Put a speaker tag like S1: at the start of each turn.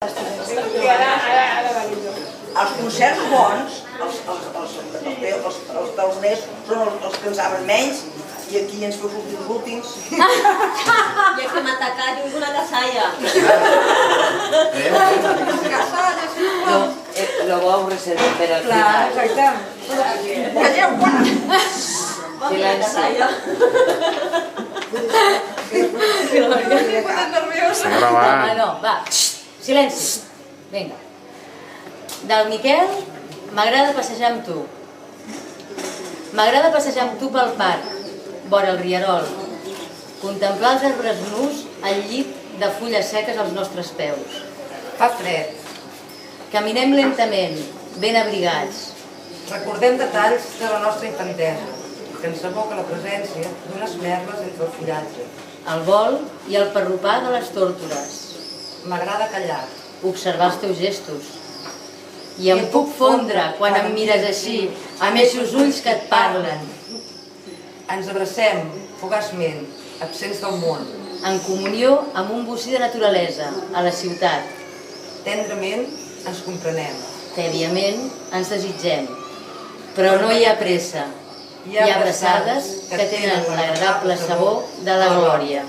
S1: Els concerts bons, els taloners, són els que en saben menys i aquí ens feu els últims.
S2: I és que m'atacar jo una casalla.
S3: Lo vau reservar per al final.
S4: Exacte.
S1: Calleu, quan?
S3: Silenci.
S5: Està gravant.
S4: No, va, silenci. Vinga. Del Miquel, m'agrada passejar amb tu. M'agrada passejar amb tu pel parc, vora el rierol, contemplar els arbres nus al llit de fulles seques als nostres peus.
S6: Fa fred.
S4: Caminem lentament, ben abrigats.
S6: Recordem detalls de la nostra infantesa, que ens evoca la presència d'unes merles entre el fullatge.
S4: El vol i el parrupar de les tórtores.
S6: M'agrada callar.
S4: Observar els teus gestos. I em puc fondre quan em mires així, amb eixos ulls que et parlen.
S6: Ens abracem, fugaçment, absents del món.
S4: En comunió amb un bocí de naturalesa, a la ciutat.
S6: Tendrament ens comprenem.
S4: Tèbiament ens desitgem. Però no hi ha pressa. Hi ha abraçades que tenen l'agradable sabor de la glòria.